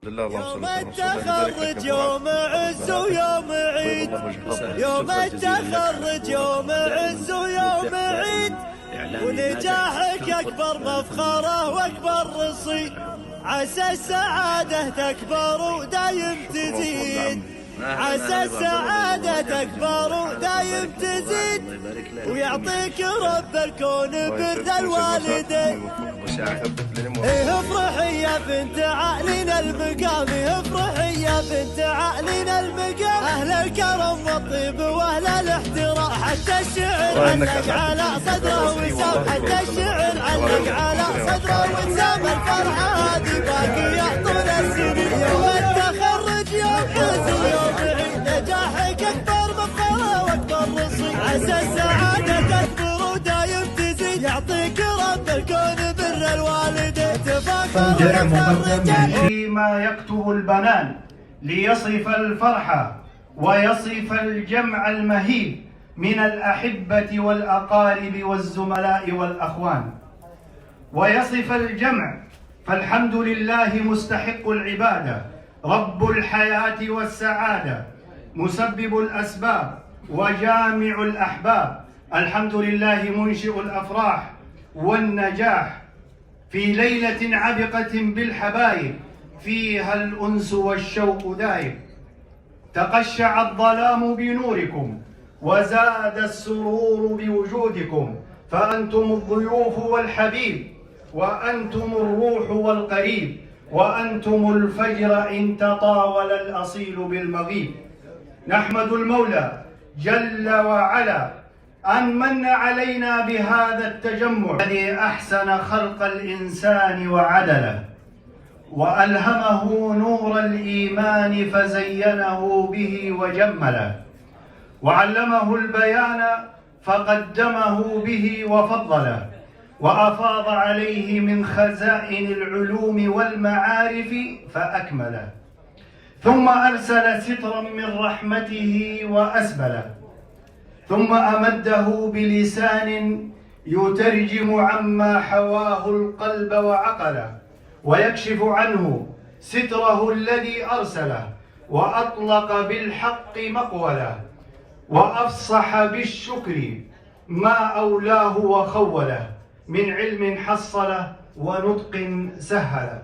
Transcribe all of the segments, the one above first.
لله. اللهم يوم صل وسلم على رسول الله. التخرج يوم عز ويوم عيد، يوم التخرج يوم عز ويوم عيد، ونجاحك أكبر مفخرة وأكبر رصيد، عسى السعادة تكبر ودايم تزيد، عسى السعادة تكبر ودايم تزيد، ويعطيك رب الكون برد الوالدين. افرحي يا بنت علينا المقام، افرحي يا بنت علينا المقام، اهل الكرم والطيب واهل الاحترام، حتى الشعر علق على صدره وسام، حتى الشعر علق على صدره وسام، الفرحه هذه باقيه طول السنين، يوم التخرج يوم عز ويوم عيد، نجاحك اكبر مفخره واكبر رصيد، عسى السعاده تكبر ودايم تزيد، يعطيك رب الكون بر الوالدين. فانجع مقدم فيما يكتب البنان ليصف الفرحة ويصف الجمع المهيب من الأحبة والأقارب والزملاء والأخوان، ويصف الجمع، فالحمد لله مستحق العبادة، رب الحياة والسعادة، مسبب الأسباب وجامع الأحباب، الحمد لله منشئ الأفراح والنجاح، في ليلة عبقة بالحبايب فيها الأنس والشوق دايب، تقشع الظلام بنوركم وزاد السرور بوجودكم، فأنتم الضيوف والحبيب، وأنتم الروح والقريب، وأنتم الفجر إن تطاول الأصيل بالمغيب. نحمد المولى جل وعلا أن من علينا بهذا التجمع الذي أحسن خلق الإنسان وعدله، وألهمه نور الإيمان فزينه به وجمله، وعلمه البيان فقدمه به وفضله، وأفاض عليه من خزائن العلوم والمعارف فأكمله، ثم أرسل سترا من رحمته وأسبله، ثم أمده بلسان يترجم عما حواه القلب وعقله، ويكشف عنه ستره الذي أرسله، وأطلق بالحق مقوله، وأفصح بالشكر ما أولاه وخوله، من علم حصله ونطق سهله.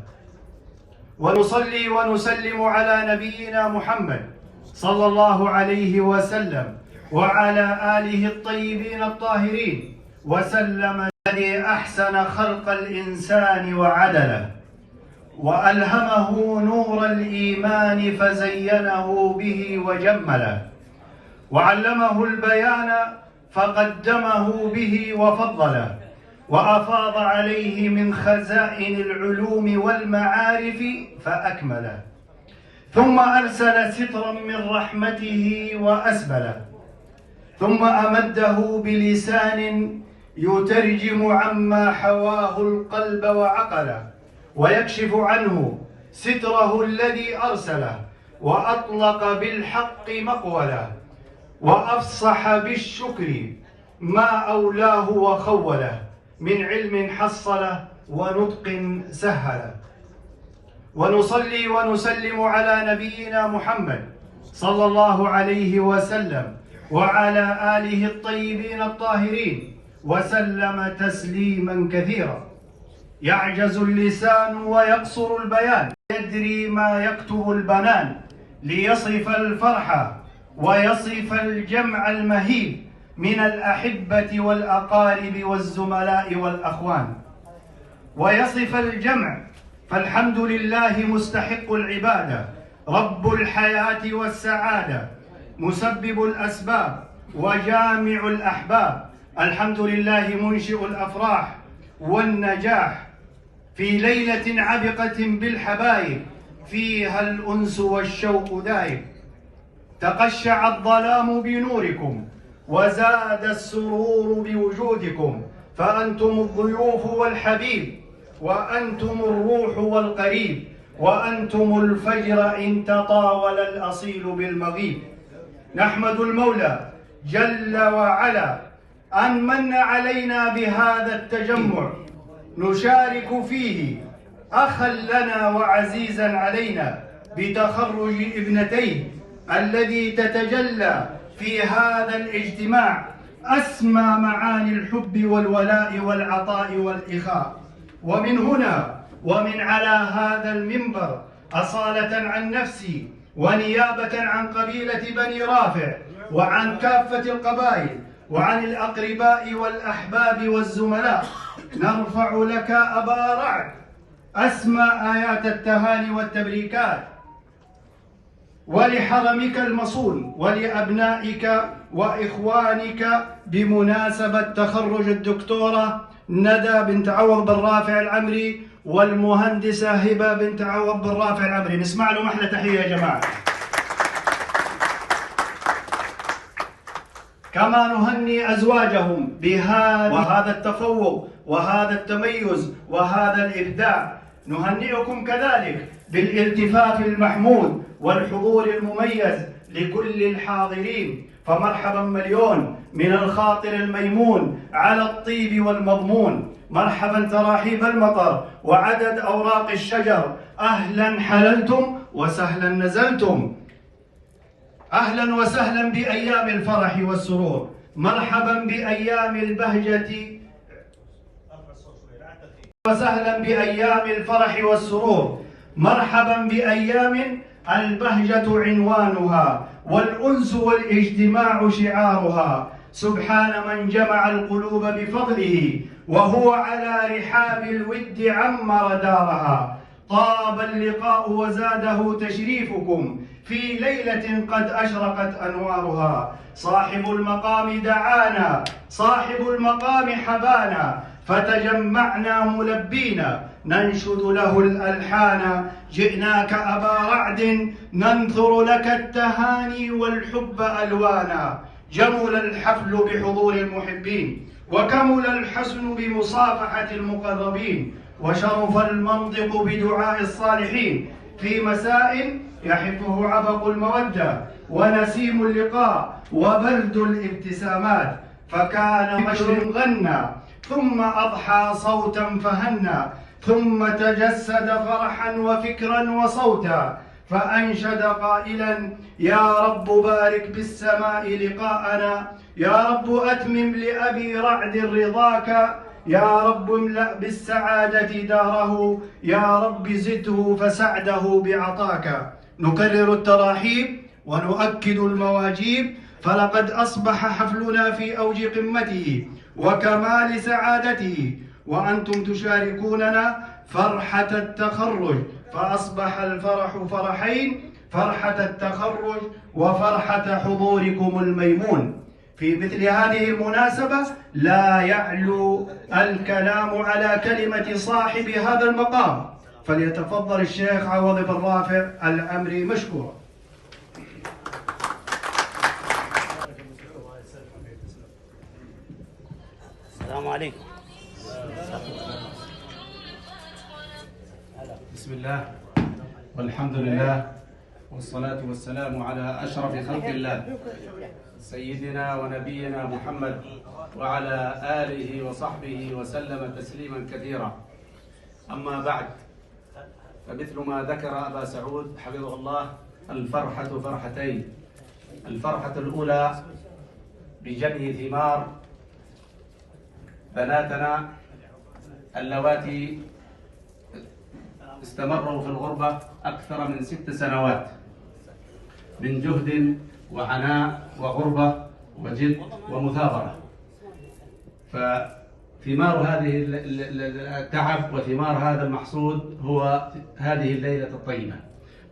ونصلي ونسلم على نبينا محمد صلى الله عليه وسلم وعلى آله الطيبين الطاهرين وسلم، الذي أحسن خلق الإنسان وعدله، وألهمه نور الإيمان فزينه به وجمله، وعلمه البيان فقدمه به وفضله، وأفاض عليه من خزائن العلوم والمعارف فأكمله، ثم أرسل سترا من رحمته وأسبله، ثم أمده بلسان يترجم عما حواه القلب وعقله، ويكشف عنه ستره الذي أرسله، وأطلق بالحق مقوله، وأفصح بالشكر ما أولاه وخوله، من علم حصله ونطق سهله. ونصلي ونسلم على نبينا محمد صلى الله عليه وسلم وعلى آله الطيبين الطاهرين وسلم تسليما كثيرا. يعجز اللسان ويقصر البيان، يدري ما يكتب البنان ليصف الفرحة ويصف الجمع المهيب من الأحبة والأقارب والزملاء والأخوان، ويصف الجمع، فالحمد لله مستحق العبادة، رب الحياة والسعادة، مسبب الأسباب وجامع الأحباب، الحمد لله منشئ الأفراح والنجاح، في ليلة عبقة بالحبايب فيها الأنس والشوق دايب، تقشع الظلام بنوركم وزاد السرور بوجودكم، فأنتم الضيوف والحبيب، وأنتم الروح والقريب، وأنتم الفجر إن تطاول الأصيل بالمغيب. نحمد المولى جل وعلا أن من علينا بهذا التجمع نشارك فيه أخا لنا وعزيزا علينا بتخرج ابنتيه الذي تتجلى في هذا الاجتماع أسمى معاني الحب والولاء والعطاء والإخاء. ومن هنا ومن على هذا المنبر أصالة عن نفسي ونيابة عن قبيلة بني رافع وعن كافة القبائل وعن الأقرباء والأحباب والزملاء نرفع لك أبا رعد أسمى آيات التهاني والتبريكات، ولحرمك المصون ولأبنائك وإخوانك بمناسبة تخرج الدكتورة ندى بنت عوض بن رافع العمري والمهندسة هبة بنت عوض بن رافع العمري. نسمع لهم أحلى تحية يا جماعة. كما نهني أزواجهم وهذا التفوق وهذا التميز وهذا الإبداع. نهنئكم كذلك بالالتفاف المحمود والحضور المميز لكل الحاضرين، فمرحبا مليون من الخاطر الميمون على الطيب والمضمون. مرحبا تراحيب المطر وعدد أوراق الشجر، أهلا حللتم وسهلا نزلتم، أهلا وسهلا بأيام الفرح والسرور، مرحبا بأيام البهجة وسهلا بأيام الفرح والسرور، مرحبا بأيام البهجة عنوانها والأنس والاجتماع شعارها. سبحان من جمع القلوب بفضله وهو على رحاب الود عمر دارها. طاب اللقاء وزاده تشريفكم في ليلة قد أشرقت أنوارها. صاحب المقام دعانا، صاحب المقام حبانا، فتجمعنا ملبينا ننشد له الألحان. جئناك أبا رعد ننثر لك التهاني والحب ألوانا. جمل الحفل بحضور المحبين وكمل الحسن بمصافحة المقربين، وشرف المنطق بدعاء الصالحين في مساء يحفه عبق المودة ونسيم اللقاء وبرد الابتسامات. فكان مشر غنى ثم أضحى صوتا فهنى، ثم تجسد فرحا وفكرا وصوتا، فأنشد قائلا: يا رب بارك بالسماء لقاءنا، يا رب أتمم لأبي رعد رضاك، يا رب املأ بالسعادة داره، يا رب زده فسعده بعطاك. نكرر التراحيب ونؤكد المواجيب، فلقد أصبح حفلنا في أوج قمته وكمال سعادته، وأنتم تشاركوننا فرحة التخرج، فأصبح الفرح فرحين: فرحة التخرج وفرحة حضوركم الميمون. في مثل هذه المناسبة لا يعلو الكلام على كلمة صاحب هذا المقام، فليتفضل الشيخ عوض بن رافع العمري مشكورا. السلام عليكم. بسم الله والحمد لله والصلاة والسلام على أشرف خلق الله سيدنا ونبينا محمد وعلى آله وصحبه وسلم تسليما كثيرا. أما بعد، فمثل ما ذكر أبا سعود حفظه الله، الفرحة فرحتين. الفرحة الأولى بجني ثمار بناتنا اللواتي استمروا في الغربة أكثر من 6 سنوات من جهد وعناء وغربة وجد ومثابرة. فثمار هذه التعب وثمار هذا المحصود هو هذه الليلة الطيبة،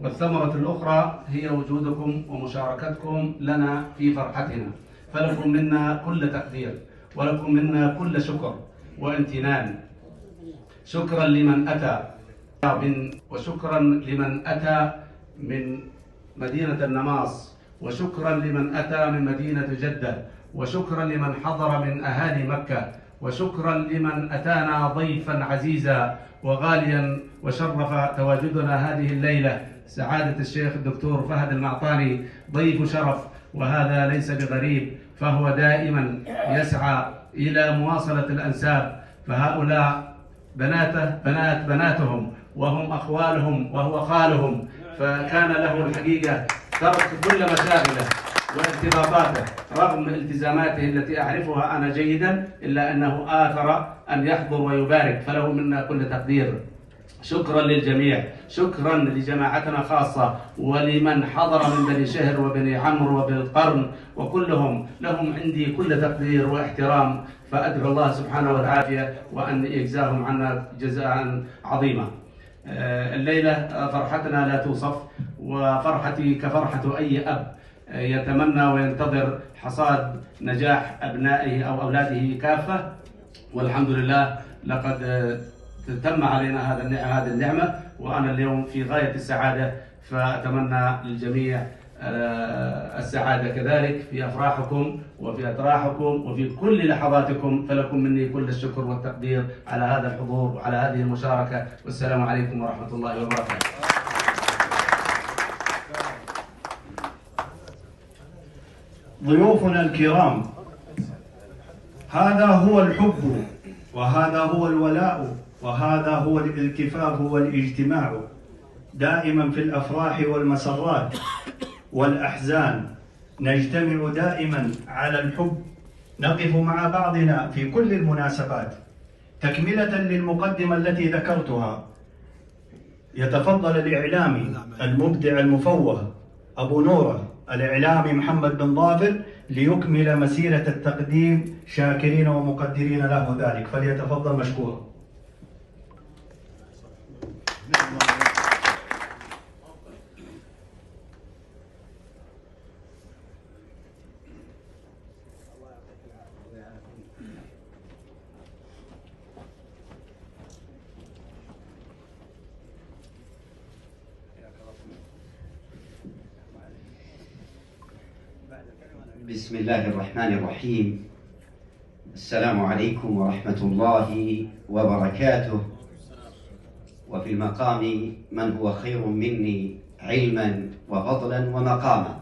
والثمرة الأخرى هي وجودكم ومشاركتكم لنا في فرحتنا. فلكم منا كل تقدير ولكم منا كل شكر وامتنان. شكرا لمن أتى وشكرا لمن أتى من مدينة النماص، وشكرا لمن أتى من مدينة جدة، وشكرا لمن حضر من أهالي مكة، وشكرا لمن أتانا ضيفا عزيزا وغاليا وشرف تواجدنا هذه الليلة سعادة الشيخ الدكتور فهد المعطاني، ضيف شرف، وهذا ليس بغريب، فهو دائما يسعى إلى مواصلة الأنساب. فهؤلاء بناتهم، وهم أخوالهم وهو خالهم، فكان له الحقيقة ترك كل مشاغله وارتباطاته رغم التزاماته التي أعرفها أنا جيدا، إلا أنه آثر أن يحضر ويبارك، فله منا كل تقدير. شكرا للجميع، شكرا لجماعتنا خاصة ولمن حضر من بني شهر وبني عمرو وبالقرن، وكلهم لهم عندي كل تقدير واحترام، فأدعو الله سبحانه وتعالى وأن يجزاهم عنا جزاء عظيما. الليلة فرحتنا لا توصف، وفرحتي كفرحة أي أب يتمنى وينتظر حصاد نجاح أبنائه أو أولاده كافة، والحمد لله لقد تم علينا هذه النعمة، وأنا اليوم في غاية السعادة، فأتمنى للجميع السعادة كذلك في أفراحكم وفي أتراحكم وفي كل لحظاتكم، فلكم مني كل الشكر والتقدير على هذا الحضور وعلى هذه المشاركة، والسلام عليكم ورحمة الله وبركاته. ضيوفنا الكرام، هذا هو الحب، وهذا هو الولاء، وهذا هو الالتفاف والاجتماع، دائما في الأفراح والمسرات والأحزان نجتمع دائما على الحب، نقف مع بعضنا في كل المناسبات. تكملة للمقدمة التي ذكرتها، يتفضل الإعلامي المبدع المفوه أبو نورة الإعلامي محمد بن ظافر ليكمل مسيرة التقديم، شاكرين ومقدرين له ذلك، فليتفضل مشكورا. بسم الله الرحمن الرحيم. السلام عليكم ورحمة الله وبركاته. وفي المقام من هو خير مني علما وفضلا ومقاما،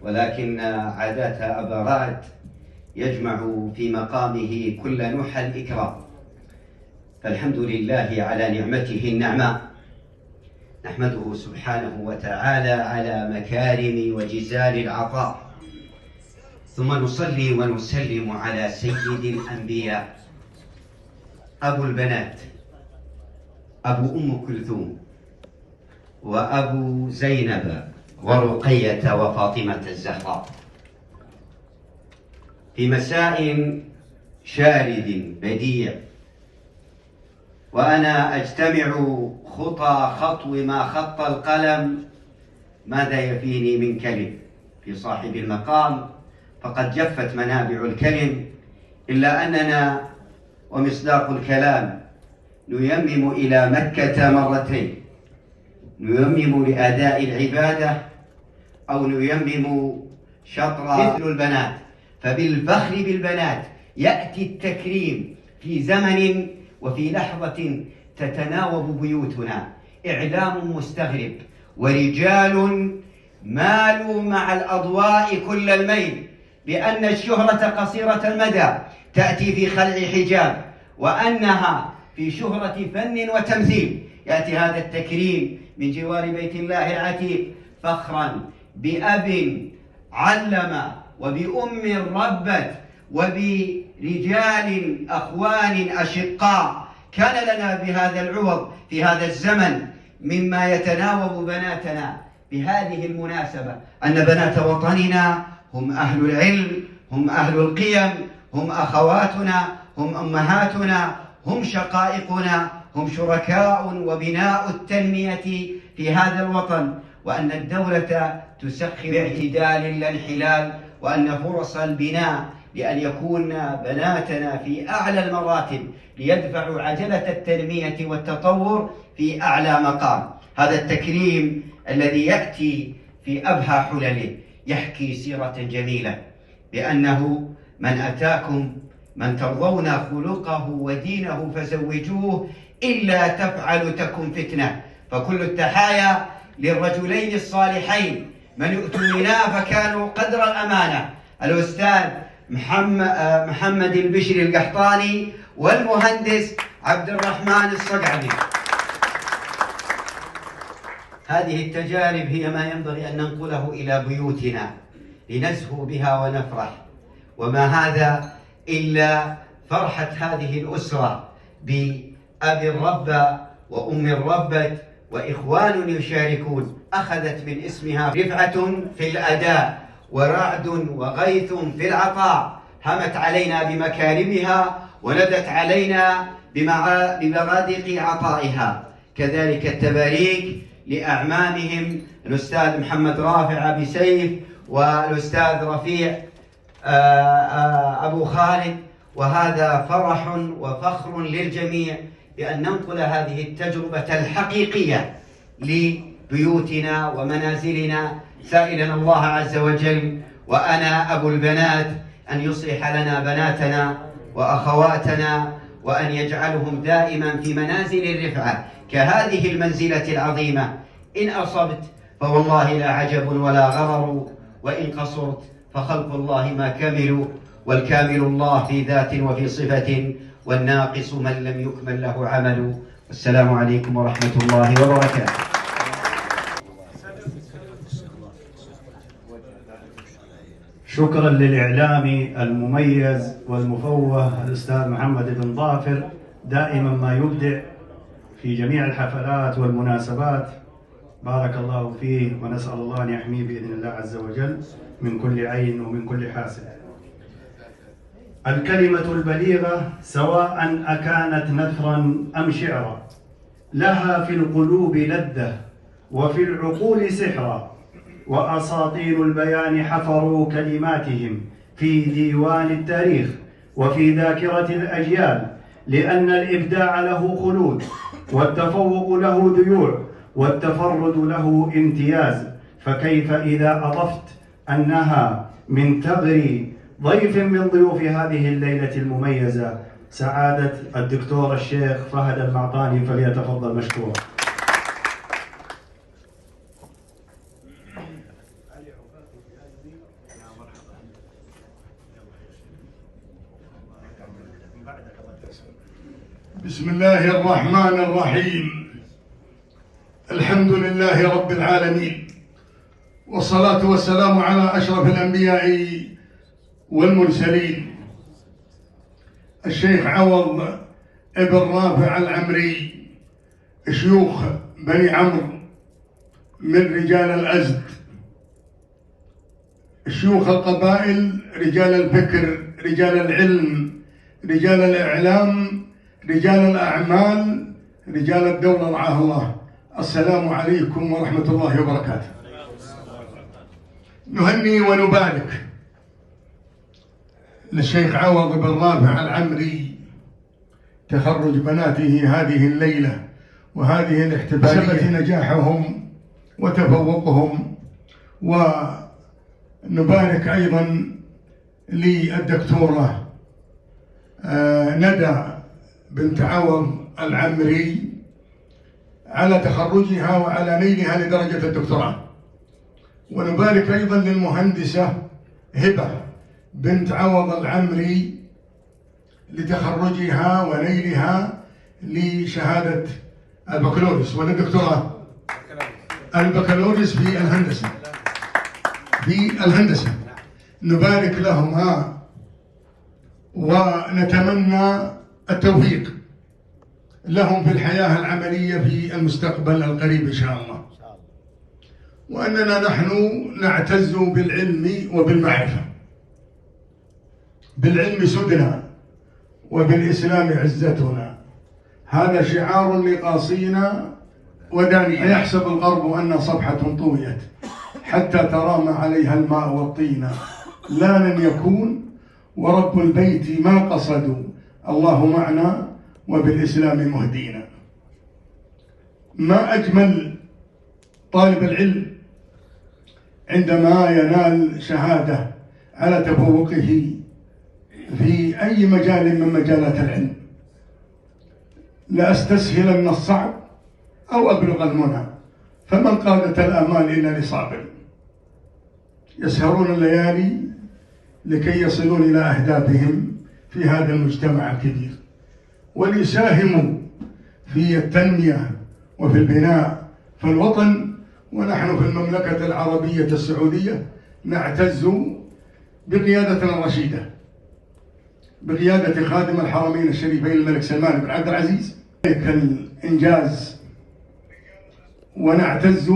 ولكن عادات أبا رعد يجمع في مقامه كل نحى الإكرام، فالحمد لله على نعمته النعماء، نحمده سبحانه وتعالى على مكارم وجزال العطاء، ثم نصلي ونسلم على سيد الأنبياء أبو البنات، أبو أم كلثوم وأبو زينب ورقية وفاطمة الزهراء، في مساء شارد بديع، وأنا أجتمع خطى خطو ما خط القلم، ماذا يفيني من كلم في صاحب المقام، فقد جفت منابع الكلم، إلا أننا ومصداق الكلام نيمم إلى مكة مرتين، نيمم لأداء العبادة أو نيمم شطر مثل البنات، فبالفخر بالبنات يأتي التكريم في زمن وفي لحظة تتناوب بيوتنا إعلام مستغرب، ورجال مالوا مع الأضواء كل الميل، بأن الشهرة قصيرة المدى تأتي في خلع حجاب، وأنها في شهرة فن وتمثيل. يأتي هذا التكريم من جوار بيت الله العتيق فخرا بأب علم وبأم ربت وبرجال أخوان أشقاء، كان لنا بهذا العوض في هذا الزمن مما يتناوب بناتنا بهذه المناسبة، أن بنات وطننا هم أهل العلم، هم أهل القيم، هم أخواتنا، هم أمهاتنا، هم شقائقنا، هم شركاء وبناء التنمية في هذا الوطن، وأن الدولة تسخر باعتدال لا انحلال، وأن فرص البناء بأن يكون بناتنا في أعلى المراتب ليدفعوا عجلة التنمية والتطور في أعلى مقام. هذا التكريم الذي يأتي في أبهى حلله يحكي سيرة جميلة، بأنه من أتاكم من ترضون خلقه ودينه فزوجوه، إلا تفعل تكن فتنة. فكل التحايا للرجلين الصالحين من يؤتمنا فكانوا قدر الأمانة، الأستاذ محمد البشري القحطاني والمهندس عبد الرحمن الصقعبي. هذه التجارب هي ما ينبغي أن ننقله إلى بيوتنا لنزهو بها ونفرح، وما هذا إلا فرحة هذه الأسرة بأبي الربة وأم الربة وإخوان يشاركون. أخذت من اسمها رفعة في الأداء ورعد وغيث في العطاء، همت علينا بمكارمها وندت علينا بمبادئ عطائها. كذلك التباريك لأعمامهم الأستاذ محمد رافع أبي سيف والأستاذ رفيع أبو خالد. وهذا فرح وفخر للجميع بأن ننقل هذه التجربة الحقيقية لبيوتنا ومنازلنا، سائلا الله عز وجل وأنا أبو البنات أن يصلح لنا بناتنا وأخواتنا، وأن يجعلهم دائما في منازل الرفعة كهذه المنزلة العظيمة. إن أصبت فوالله لا عجب ولا غرر، وإن قصرت فخلق الله ما كملوا، والكامل الله في ذات وفي صفة، والناقص من لم يكمل له عمل. والسلام عليكم ورحمة الله وبركاته. شكرا للإعلامي المميز والمفوه الأستاذ محمد بن ظافر، دائما ما يبدع في جميع الحفلات والمناسبات. بارك الله فيه، ونسأل الله أن يحميه بإذن الله عز وجل من كل عين ومن كل حاسد. الكلمة البليغة سواء أكانت نثرا أم شعرا، لها في القلوب لذة وفي العقول سحرا، وأساطين البيان حفروا كلماتهم في ديوان التاريخ وفي ذاكرة الأجيال، لأن الإبداع له خلود، والتفوق له ذيوع، والتفرد له امتياز. فكيف إذا أضفت أنها من ثغر ضيف من ضيوف هذه الليلة المميزة، سعادة الدكتور الشيخ فهد المعطاني، فليتفضل مشكورا. بسم الله الرحمن الرحيم. الحمد لله رب العالمين، والصلاة والسلام على أشرف الأنبياء والمرسلين، الشيخ عوض ابن رافع العمري، شيوخ بني عمرو من رجال الأزد، شيوخ القبائل، رجال الفكر، رجال العلم، رجال الإعلام، رجال الأعمال، رجال الدولة رعاه الله. السلام عليكم ورحمة الله وبركاته. نهني ونبارك للشيخ عوض بن رافع العمري تخرج بناته هذه الليلة وهذه الاحتفالية، نجاحهم وتفوقهم. ونبارك أيضا للدكتورة ندى بنت عوض العمري على تخرجها وعلى نيلها لدرجة الدكتوراه. ونبارك أيضا للمهندسة هبة بنت عوض العمري لتخرجها ونيلها لشهادة البكالوريوس ولا الدكتوراه؟ البكالوريوس في الهندسة، في الهندسة. نبارك لهما ونتمنى التوفيق لهم في الحياة العملية في المستقبل القريب إن شاء الله، وأننا نحن نعتز بالعلم وبالمعرفة. بالعلم سدنا وبالإسلام عزتنا، هذا شعار لقاصينا ودانينا. يحسب الغرب أن صفحة طويت حتى ترام عليها الماء والطين، لا لن يكون ورب البيت ما قصدوا، الله معنا وبالإسلام مهدينا. ما أجمل طالب العلم عندما ينال شهادة على تفوقه في أي مجال من مجالات العلم. لا أستسهل الصعب أو أبلغ المنى، فمن قادت الآمال إلا لصابر. يسهرون الليالي لكي يصلون إلى أهدافهم في هذا المجتمع الكبير. وليساهموا في التنمية وفي البناء في الوطن. ونحن في المملكة العربية السعودية نعتز بقيادتنا الرشيدة، بقيادة خادم الحرمين الشريفين الملك سلمان بن عبد العزيز ذلك الإنجاز، ونعتز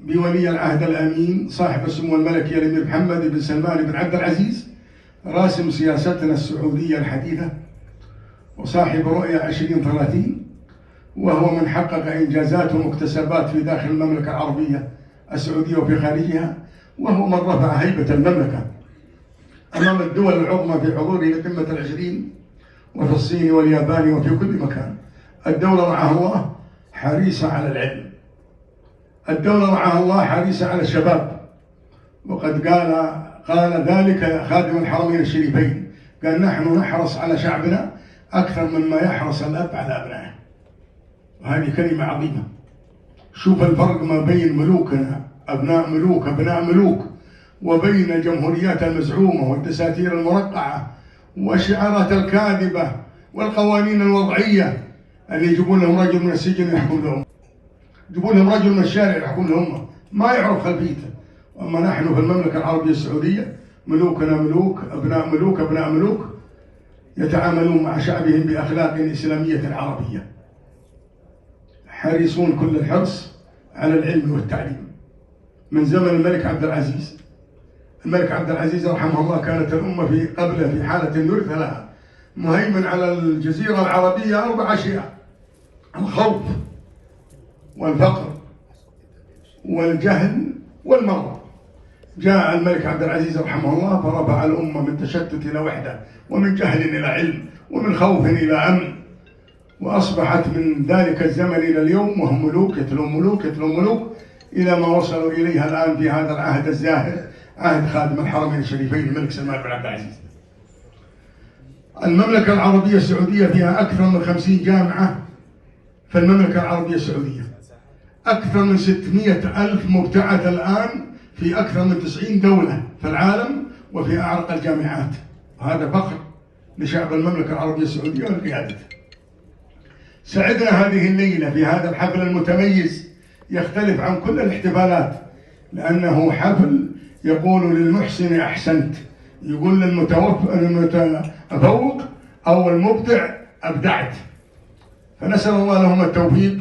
بولي العهد الأمين صاحب السمو الملكي الأمير محمد بن سلمان بن عبد العزيز راسم سياستنا السعودية الحديثة وصاحب رؤية 2030، وهو من حقق إنجازات ومكتسبات في داخل المملكة العربية السعودية وفي خارجها، وهو من رفع هيبة المملكة أمام الدول العظمى في حضوره لقمة ال20 وفي الصين واليابان وفي كل مكان. الدولة معها الله حريصة على العلم، الدولة معها الله حريصة على الشباب، وقد قال ذلك خادم الحرمين الشريفين، قال نحن نحرص على شعبنا أكثر مما يحرص الأب على أبنائه. وهذه كلمة عظيمة. شوف الفرق ما بين ملوكنا أبناء ملوك وبين الجمهوريات المزعومة والدساتير المرقعة والشعارات الكاذبة والقوانين الوضعية اللي يجيبون لهم رجل من السجن يحكم لهم، يجيبون لهم رجل من الشارع يحكم لهم، ما يعرف خلفيته. أما نحن في المملكة العربية السعودية ملوكنا أبناء ملوك يتعاملون مع شعبهم بأخلاق إسلامية عربية، حريصون كل الحرص على العلم والتعليم. من زمن الملك عبد العزيز، الملك عبد العزيز رحمه الله كانت الأمة في قبله في حالة يرث لها، مهيمن على الجزيرة العربية 4 أشياء: الخوف والفقر والجهل والمرض. جاء الملك عبد العزيز رحمه الله فرفع الأمة من تشتت إلى وحدة، ومن جهل إلى علم، ومن خوف إلى أمن، وأصبحت من ذلك الزمن إلى اليوم وهم ملوك يتلون ملوك إلى ما وصلوا إليها الآن في هذا العهد الزاهر، عهد خادم الحرمين الشريفين الملك سلمان بن عبد العزيز. المملكة العربية السعودية فيها أكثر من 50 جامعة في المملكة العربية السعودية، أكثر من 600,000 مبتعث الآن في أكثر من 90 دولة في العالم وفي أعرق الجامعات. هذا فخر لشعب المملكة العربية السعودية ولقيادته. سعدنا هذه الليلة في هذا الحفل المتميز يختلف عن كل الاحتفالات، لأنه حفل يقول للمحسن أحسنت، يقول للمتفوق أو المبدع أبدعت. فنسأل الله لهم التوفيق،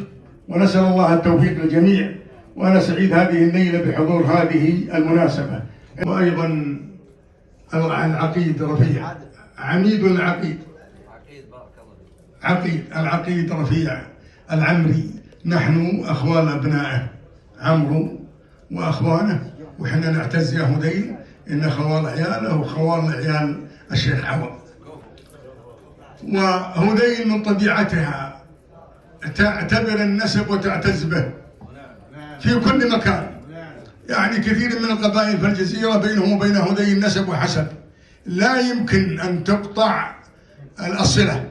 ونسأل الله التوفيق للجميع. وأنا سعيد هذه الليلة بحضور هذه المناسبة. وأيضا العقيد رفيع، عميد العقيد، العقيد رفيع العمري، نحن أخوان أبنائه عمرو وأخوانه، وحنا نعتز يا هذيل إن خوال عياله وخوال عيال الشيخ عوض. وهذيل من طبيعتها تعتبر النسب وتعتز به في كل مكان. يعني كثير من القبائل في الجزيرة بينهم وبين هذيل نسب وحسب، لا يمكن أن تقطع الصلة،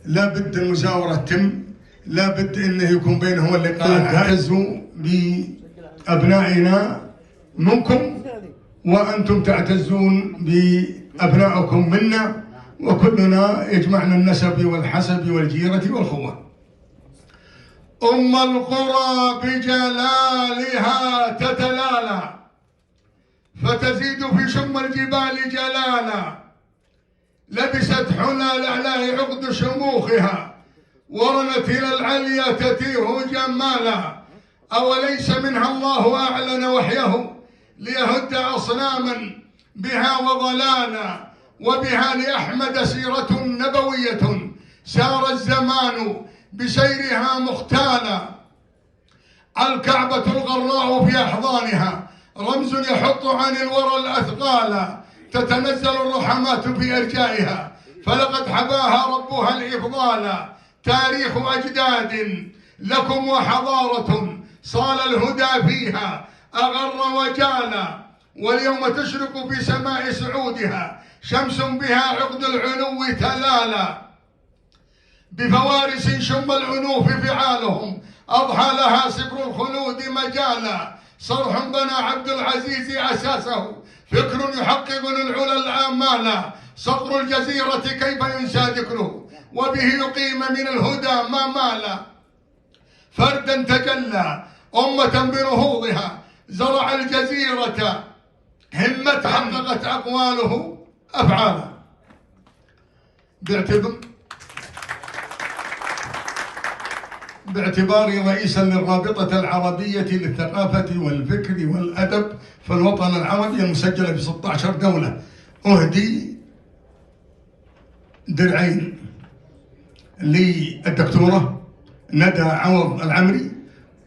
لا بد المزاورة تتم، لا بد أنه يكون بينهم اللقاء. تعتزوا بأبنائنا منكم، وأنتم تعتزون بأبنائكم منا، وكلنا يجمعنا النسب والحسب والجيرة والخوة. أم القرى بجلالها تتلالى، فتزيد في شم الجبال جلالا، لبست حلى الأعلى عقد شموخها، ورنت إلى العليا تتيه جمالا. أوليس منها الله أعلن وحيه ليهد أصناما بها وضلالا، وبها لأحمد سيرة نبوية سار الزمان بسيرها مختالا. الكعبة الغراء في أحضانها رمز يحط عن الورى الأثقالا، تتنزل الرحمات في أرجائها فلقد حباها ربها الإفضالا. تاريخ أجداد لكم وحضارة صال الهدى فيها أغر وجالا، واليوم تشرق في سماء سعودها شمس بها عقد العلو تلالا. بفوارس شم العنوف فعالهم أضحى لها سفر الخلود مجالا. صرح بنى عبد العزيز أساسه فكر يحقق للعلا الآمالا، صقر الجزيرة كيف ينسى ذكره، وبه يقيم من الهدى ما مال. فردا تجلى أمة بنهوضها، زرع الجزيرة همة حققت أقواله أفعالا. باعتباري رئيسا للرابطة العربية للثقافة والفكر والأدب في الوطن العربي المسجلة في 16 دولة، أهدي درعين للدكتورة ندى عوض العمري،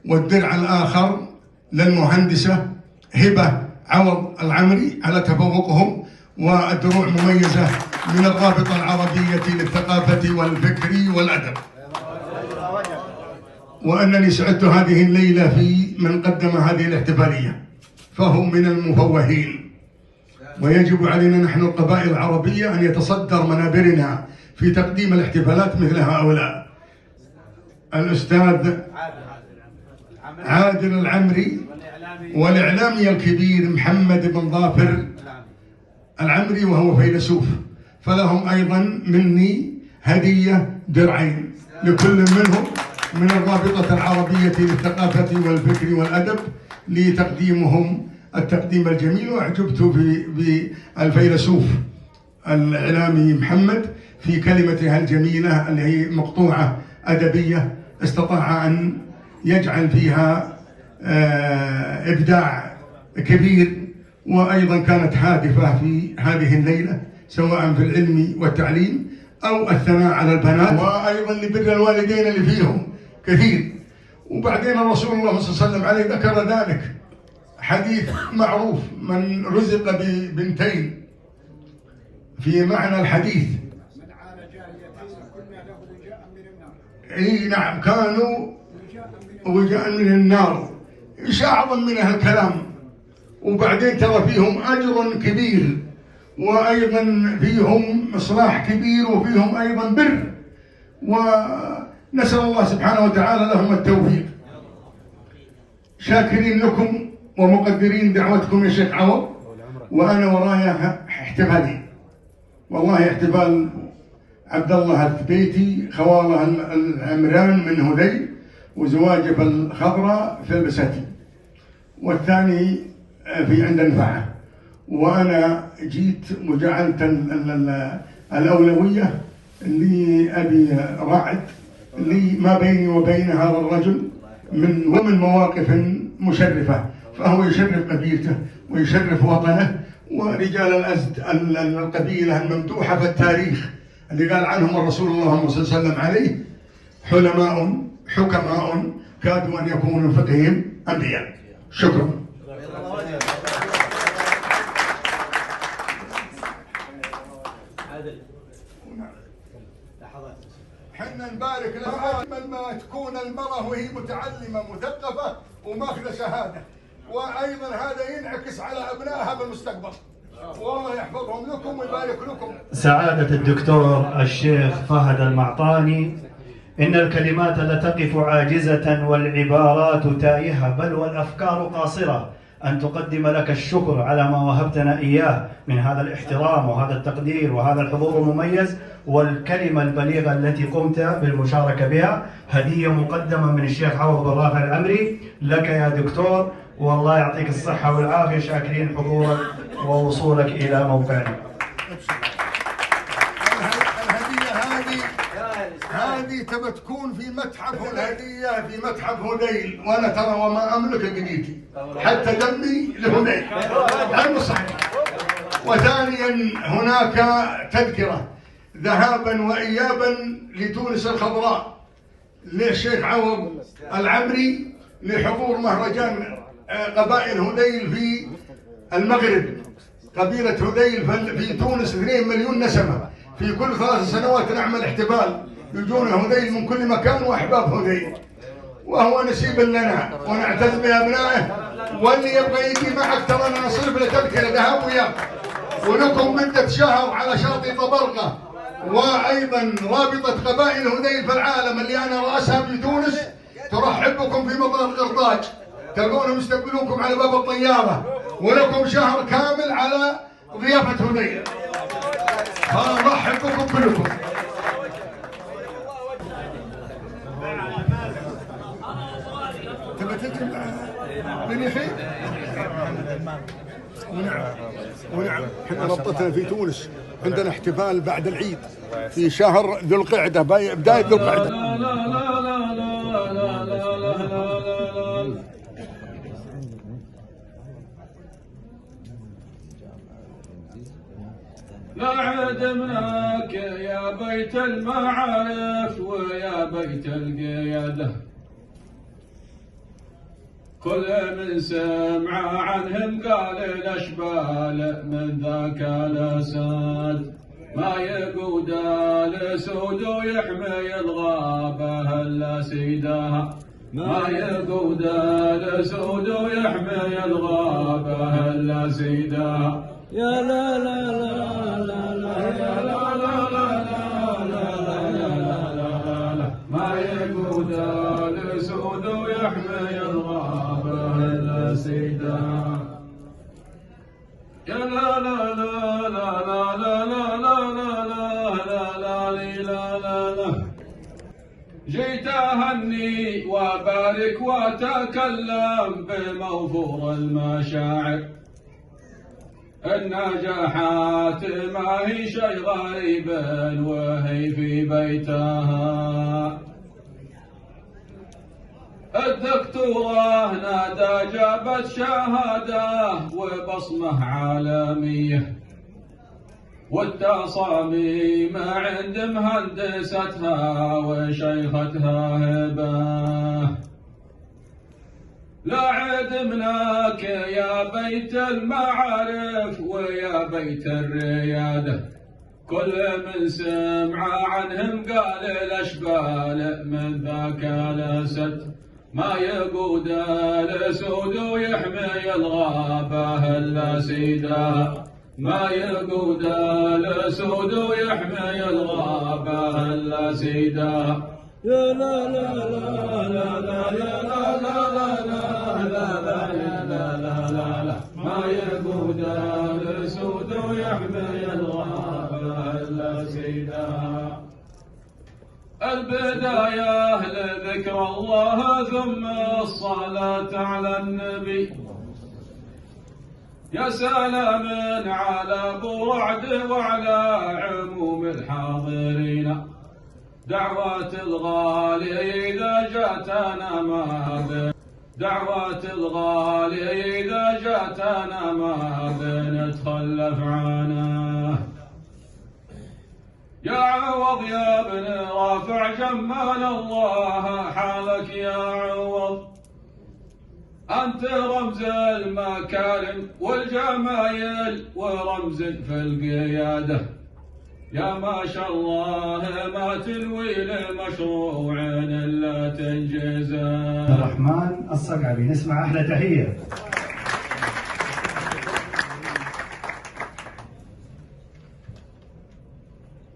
والدرع الآخر للمهندسة هبة عوض العمري على تفوقهم، والدروع مميزة من الرابطة العربية للثقافة والفكر والأدب. وأنني سعدت هذه الليلة في من قدم هذه الاحتفالية، فهم من المفوهين، ويجب علينا نحن القبائل العربية أن يتصدر منابرنا في تقديم الاحتفالات مثل هؤلاء. الأستاذ عادل العمري والإعلامي الكبير محمد بن ظافر العمري وهو فيلسوف، فلهم أيضا مني هدية درعين لكل منهم من الرابطة العربية للثقافة والفكر والأدب لتقديمهم التقديم الجميل. وأعجبت بالفيلسوف الإعلامي محمد في كلمتها الجميلة اللي هي مقطوعة أدبية، استطاع أن يجعل فيها إبداع كبير، وأيضا كانت هادفة في هذه الليلة سواء في العلم والتعليم أو الثناء على البنات، وأيضا لبر الوالدين اللي فيهم كثير. وبعدين الرسول الله صلى الله عليه وسلم عليه ذكر ذلك حديث معروف: من رزق ببنتين، في معنى الحديث اي نعم كانوا وجاء من النار، ايش اعظم من هالكلام. وبعدين ترى فيهم اجر كبير، وايضا فيهم اصلاح كبير، وفيهم ايضا بر، ونسال الله سبحانه وتعالى لهم التوفيق. شاكرين لكم ومقدرين دعوتكم يا شيخ عوض، وانا ورايا احتفالي، والله احتفال عبد الله الثبيتي خواله العمران من هذيل، وزواجه في الخضراء في البساتين، والثاني في عند نفعه. وانا جيت وجعلت الاولويه لابي رعد لي ما بيني وبين هذا الرجل ومن مواقف مشرفه، فهو يشرف قبيلته ويشرف وطنه. ورجال الازد القبيله الممدوحه في التاريخ اللي قال عنهم الرسول الله صلى الله عليه وسلم عليه: حلماء حكماء كادوا ان يكونوا فقههم انبياء. شكرا. حنا نبارك لها ما تكون المرأة وهي متعلمة مثقفة وماخذة شهادة، وأيضا هذا ينعكس على أبنائها بالمستقبل، والله يحفظهم لكم ويبارك لكم. سعادة الدكتور الشيخ فهد المعطاني، إن الكلمات لتقف عاجزة والعبارات تائهة، بل والأفكار قاصرة أن تقدم لك الشكر على ما وهبتنا إياه من هذا الاحترام وهذا التقدير وهذا الحضور المميز، والكلمة البليغة التي قمت بالمشاركة بها هدية مقدمة من الشيخ عوض بن رافع العمري لك يا دكتور، والله يعطيك الصحة والعافية. شاكرين حضورك ووصولك إلى موقعنا. هذه تبى تكون في متحف، الهدية في متحف هذيل، وانا ترى وما املك قنيتي حتى دمي لهذيل علم صحيح. وثانيا هناك تذكرة ذهابا وايابا لتونس الخضراء للشيخ عوض العمري لحضور مهرجان قبائل هذيل في المغرب. قبيلة هذيل في تونس 2 مليون نسمة، في كل 3 سنوات نعمل احتفال، يجون هذيل من كل مكان واحباب هذيل، وهو نسيب لنا ونعتز بابنائه. واللي يبغى يجي معك ترى انا نصرف له تذكره ذهاب وياه، ولكم مده شهر على شاطئ طبرقه. وايضا رابطه قبائل هذيل في العالم اللي انا راسها في تونس ترحب بكم في مطار قرطاج، تلقونهم يستقبلونكم على باب الطياره، ولكم شهر كامل على ضيافه هذيل. فرحب بكم كلكم. تبى تجي من يحيى؟ ونعم احنا ربطتنا في تونس، عندنا احتفال بعد العيد في شهر ذو القعده، بدايه ذو القعده. لا عدمناك يا بيت المعارف ويا بيت القيادة، كل من سمع عنهم قال الأشبال من ذاك الأسد، ما يقود الأسود ويحمي الغابة إلا سيدها، ما يقود الأسود ويحمي الغابة إلا سيدها. يا لا لا لا لا لا لا لا لا لا، ما يقود الأسود ويحمي الغابة إلا سيدها. يا لا لا لا لا لا لا لا لا لا لا لا، جيت أهني وأبارك وأتكلم بموفور المشاعر، النجاحات ما هي شيء غريب وهي في بيتها. الدكتورة نادى جابت شهادة وبصمة عالمية، والتصاميم عند مهندستها وشيختها هبة. لا عدمناك يا بيت المعارف ويا بيت الريادة، كل من سمع عنهم قال الأشبال من ذاك الأسد، ما يقود الأسود ويحمي الغابة إلا سيدها، ما يقود الأسود ويحمي الغابة إلا سيدها. يا لا لا لا لا لا يا لا لا لا لا لا لا لا لا لا، ما يقود الأسود ويحمي الغابة إلا سيدها. البداية لذكر الله ثم الصلاة على النبي، يا سلام على أبو رعد وعلى عموم الحاضرين، دعوات الغالي إذا جاتنا ما بين، دعوات الغالي إذا جاتنا ما بنتخلف عنه. يا عوض يا ابن رافع جمال الله حالك يا عوض، أنت رمز المكارم والجمايل ورمز في القيادة، يا ما شاء الله ما تنوي لمشروع إلا تنجزه. الرحمن الصقعبي، نسمع أحلى تحية.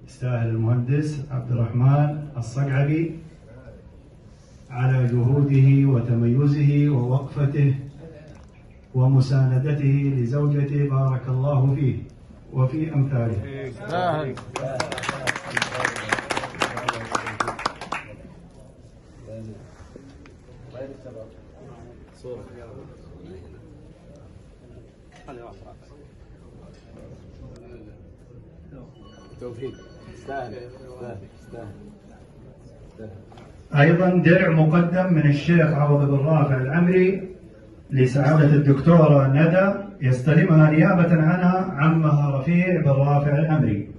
يستاهل المهندس عبد الرحمن الصقعبي على جهوده وتميزه ووقفته ومساندته لزوجته، بارك الله فيه وفي أمثاله. أيضا درع مقدم من الشيخ عوض بن رافع العمري لسعادة الدكتورة ندى، يستلمها نيابة عنها عمها رفيع بن رافع العمري.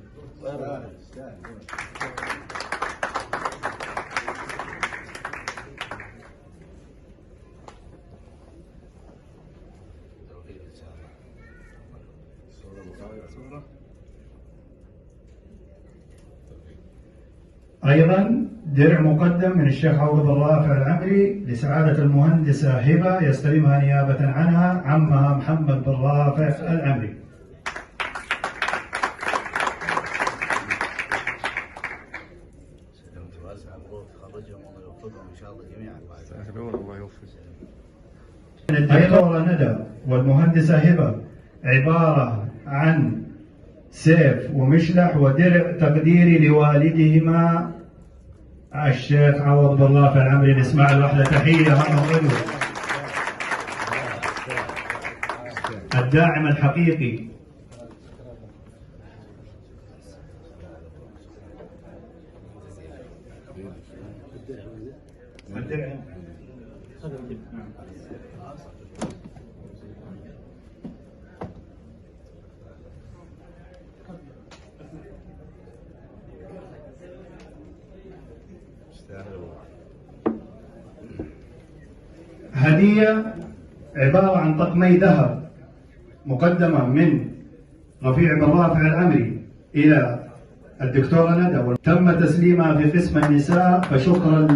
أيضا درع مقدم من الشيخ عوض بن رافع العمري لسعادة المهندسة هبة، يستلمها نيابة عنها عمها محمد بن رافع العمري. الدكتورة ندى والمهندسة هبة عبارة عن سيف ومشلح ودرع تقديري لوالدهما الشيخ عوض بن رافع العمري. نسمع له واحدة تحية هم الداعم الحقيقي. هدية عبارة عن طقمي ذهب مقدمة من رفيع بن رافع العمري إلى الدكتورة ندى، تم تسليمها في قسم النساء، فشكرا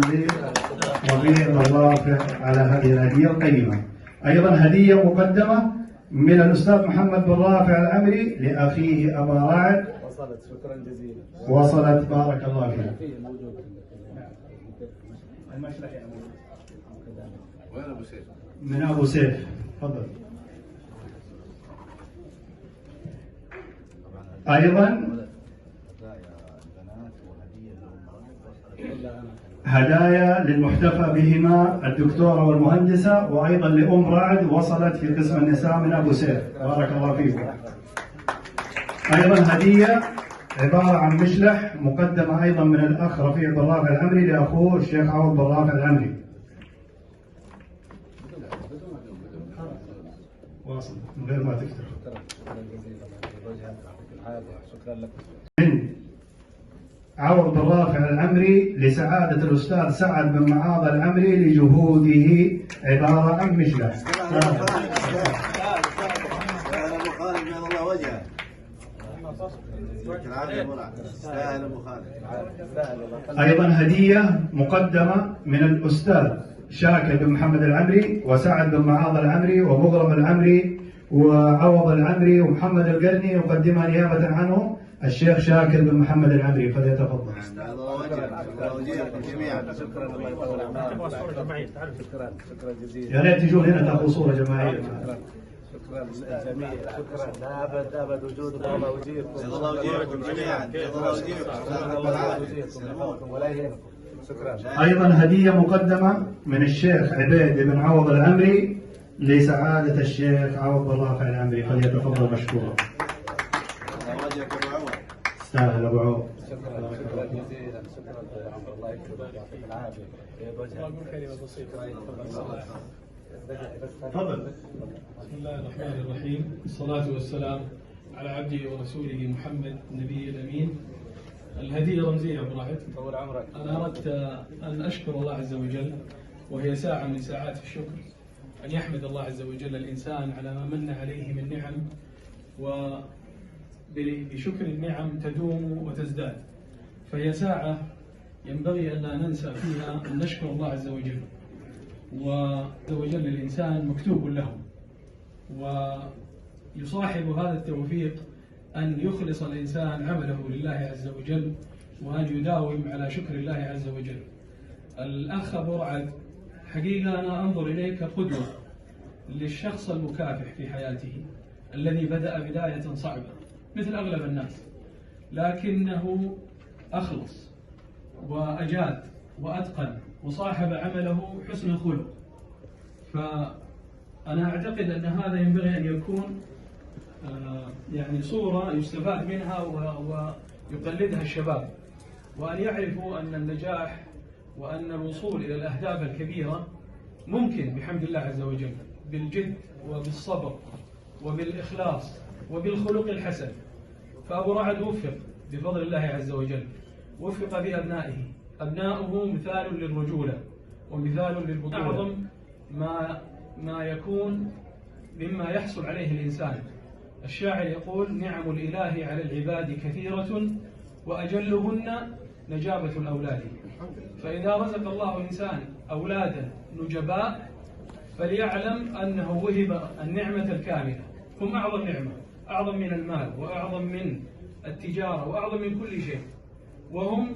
لرفيع بن رافع على هذه الهدية القيمة. أيضا هدية مقدمة من الأستاذ محمد بن رافع العمري لأخيه أبا رعد. وصلت، شكرا جزيلا. وصلت، بارك الله فيك. وين أبو سيف؟ من أبو سيف، تفضل. أيضا هدايا للمحتفى بهما الدكتورة والمهندسة، وأيضا لأم رعد وصلت في قسم النساء من أبو سيف، بارك الله فيكم. أيضا هدية عبارة عن مشلح مقدمة أيضا من الأخ رفيع بن رافع العمري لأخوه الشيخ عوض بن رافع العمري. واصل من غير ما تكتب. من عوض بن رافع العمري لسعادة الأستاذ سعد بن معاذ العمري لجهوده عبارة عن مشلح. أيضا هدية مقدمة من الأستاذ شاكر بن محمد العمري وسعد بن معاذ العمري ومغرم العمري وعوض العمري ومحمد القرني، يقدمها نيابة عنه الشيخ شاكر بن محمد العمري، فليتفضل. يا ريت تجون هنا تاخذوا صورة جماعية. شكرا للجميع، شكرا ابد وجودكم، الله يجيبكم، الله يجيبكم جميعا، الله يجيبكم ولا يهمكم. شكرا. ايضا هديه مقدمه من الشيخ عبيد بن عوض العمري لسعاده الشيخ عوض بن رافع العمري، فليتفضل مشكورا. استاهل ابو عوض. شكرا جزيلا، شكرا الله يكرمك ويعطيك العافيه. تفضل. بسم الله الرحمن الرحيم، الصلاة والسلام على عبده ورسوله محمد النبي الأمين. الهدية رمزية أبو رعد. طول عمرك. أنا أردت أن أشكر الله عز وجل، وهي ساعة من ساعات الشكر، أن يحمد الله عز وجل الإنسان على ما من عليه من نعم، وبشكر النعم تدوم وتزداد. فهي ساعة ينبغي أن لا ننسى فيها أن نشكر الله عز وجل، وعز وجل الإنسان مكتوب له، ويصاحب هذا التوفيق أن يخلص الإنسان عمله لله عز وجل، وأن يداوم على شكر الله عز وجل. الأخ أبو رعد، حقيقة أنا أنظر إليك قدوة للشخص المكافح في حياته، الذي بدأ بداية صعبة مثل أغلب الناس، لكنه أخلص وأجاد وأتقن وصاحب عمله حسن الخلق. فأنا أعتقد أن هذا ينبغي أن يكون يعني صورة يستفاد منها ويقلدها الشباب، وأن يعرفوا أن النجاح وأن الوصول إلى الأهداف الكبيرة ممكن بحمد الله عز وجل، بالجد وبالصبر وبالإخلاص وبالخلق الحسن. فأبو رعد وفق بفضل الله عز وجل، وفق بأبنائه، أبناؤه مثال للرجولة ومثال للبطولة. أعظم ما يكون مما يحصل عليه الإنسان. الشاعر يقول: نعم الإله على العباد كثيرة وأجلهن نجابة الأولاد. فإذا رزق الله الإنسان أولادا نجباء فليعلم أنه وهب النعمة الكاملة. هم أعظم نعمة، أعظم من المال وأعظم من التجارة وأعظم من كل شيء، وهم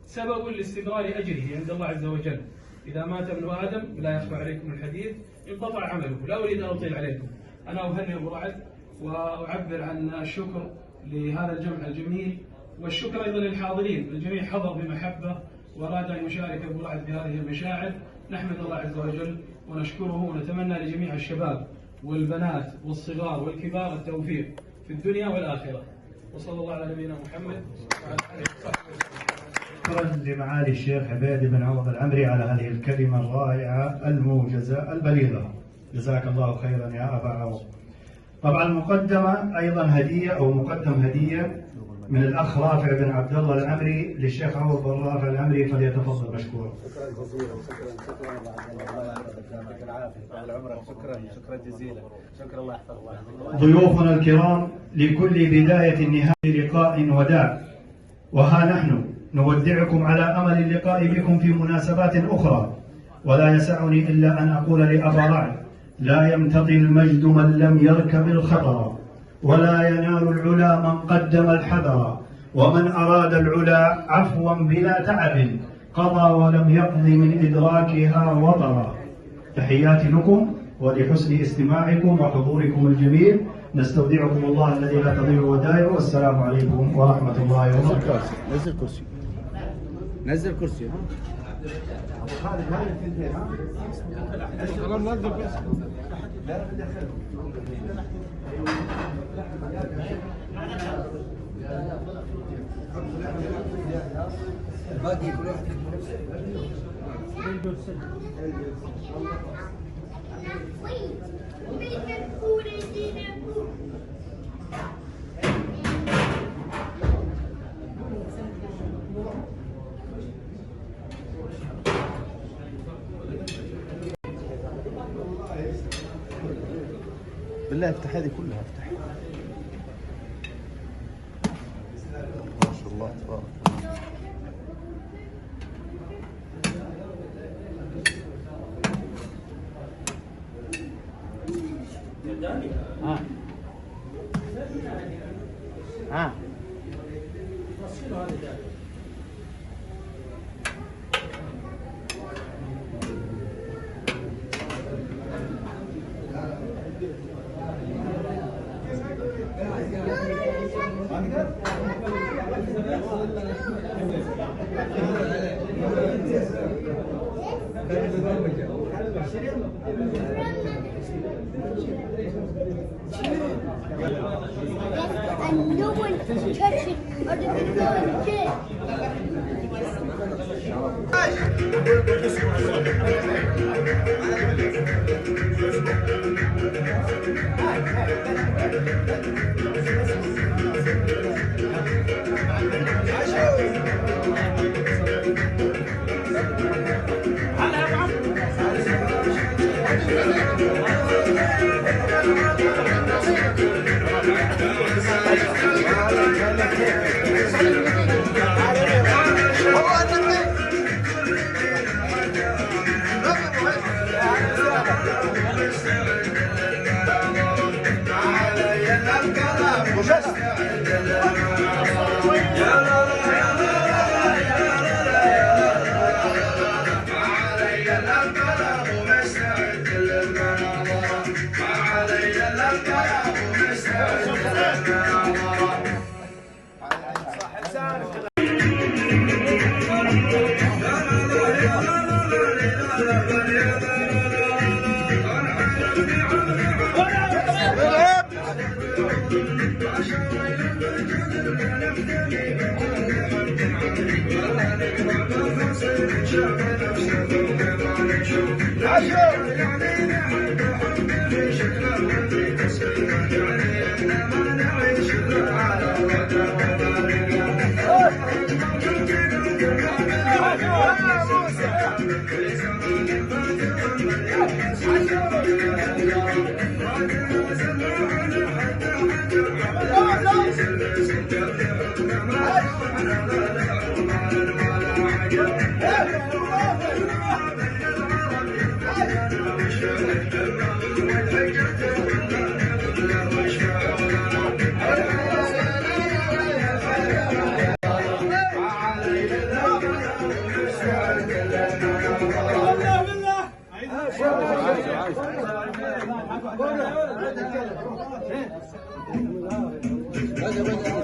سبب لاستمرار أجره عند الله عز وجل. إذا مات ابن آدم لا يخفى عليكم الحديث انقطع عمله. لا أريد أن أطيل عليكم، أنا أهنئ أبو رعد وأعبر عن الشكر لهذا الجمع الجميل، والشكر أيضا للحاضرين. الجميع حضر بمحبة وأراد أن يشارك أبو رعد في هذه المشاعر. نحمد الله عز وجل ونشكره، ونتمنى لجميع الشباب والبنات والصغار والكبار التوفيق في الدنيا والآخرة. وصلى الله على نبينا محمد وعلى آله وصحبه وسلم. شكرا لمعالي الشيخ عبيد بن عوض العمري على هذه الكلمة الرائعة الموجزة البليغة. جزاك الله خيرا يا أبا عوض. طبعا مقدمة أيضا هدية أو مقدم هدية من الأخ رافع بن عبد الله العمري للشيخ عوض بن رافع العمري، فليتفضل مشكورا. شكرا جزيلا. شكرا الله يعطيك العافية طال عمرك. شكرا جزيلا. شكرا الله يحفظ الله. ضيوفنا الكرام، لكل بداية نهاية لقاء وداع، وها نحن نودعكم على أمل اللقاء بكم في مناسبات أخرى، ولا يسعني إلا أن أقول لأبا رعد: لا يمتطي المجد من لم يركب الخطر، ولا ينال العلا من قدم الحذر، ومن أراد العلا عفوا بلا تعب قضى ولم يقض من إدراكها وطرا. تحياتي لكم ولحسن استماعكم وحضوركم الجميل. نستودعكم الله الذي لا تضيع ودائعه، والسلام عليكم ورحمة الله وبركاته. نزل كرسي. نزل كرسي. باقي كل واحد بالله افتح هذه كلها، افتح. ما شاء الله تبارك And no one can touch it or the video is dead. الله.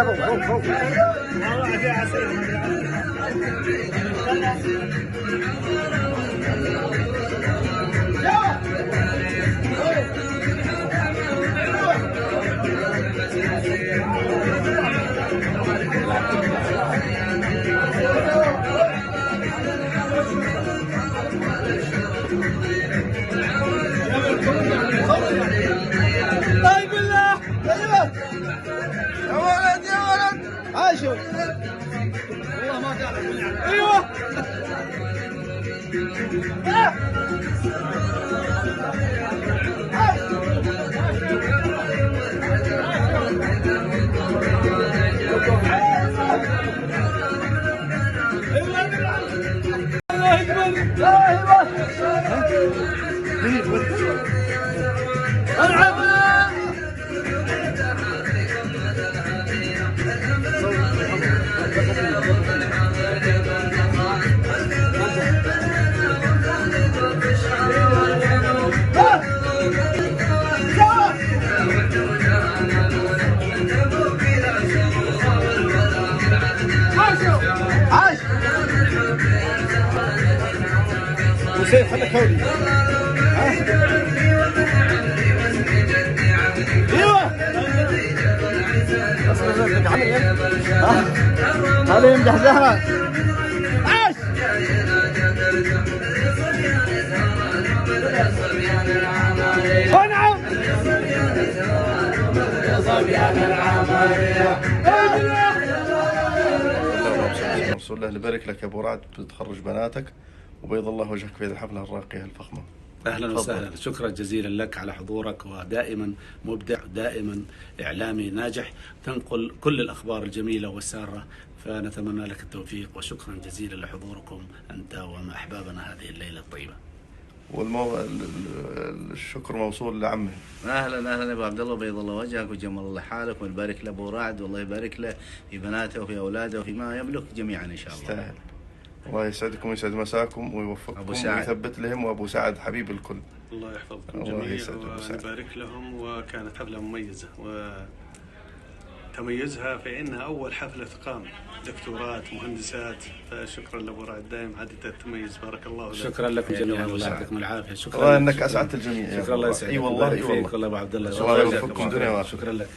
طيب بالله ايوه يا ولد يا ولد عاشوا والله ما تعرف ايوه عاش وسيف خليك هولي ايوه هذا يمدح زهرة عاش ونعم يا صبيان العمرية رسول الله نبارك لك يا ابو رعد بتخرج بناتك وبيض الله وجهك في هذه الحفله الراقيه الفخمه. اهلا وسهلا، شكرا جزيلا لك على حضورك، ودائما مبدع، دائما اعلامي ناجح، تنقل كل الاخبار الجميله والساره، فنتمنى لك التوفيق، وشكرا جزيلا لحضوركم انت واحبابنا هذه الليله الطيبه. الشكر موصول لعمه. اهلا اهلا يا ابو عبد الله، بيض الله وجهك وجمل الله حالك، ونبارك لابو رعد، والله يبارك له في بناته وفي اولاده وفي ما يملك جميعا ان شاء الله. استاهل. الله يسعدكم ويسعد مساكم ويوفقكم ويثبت لهم، وابو سعد حبيب الكل. الله يحفظكم جميعا ونبارك لهم. وكانت حفله مميزه وتميزها في انها اول حفله تقام، دكتورات مهندسات، فشكرا لابو رعد دائما عاده تميز، بارك الله لك. شكرا لكم جميعا والله يعطيكم العافيه. شكرا والله انك اسعدت الجميع. شكرا الله يسعدك. اي والله اي والله. الله ابو عبد الله. الله يوفقكم دنيا واخره. شكرا لك.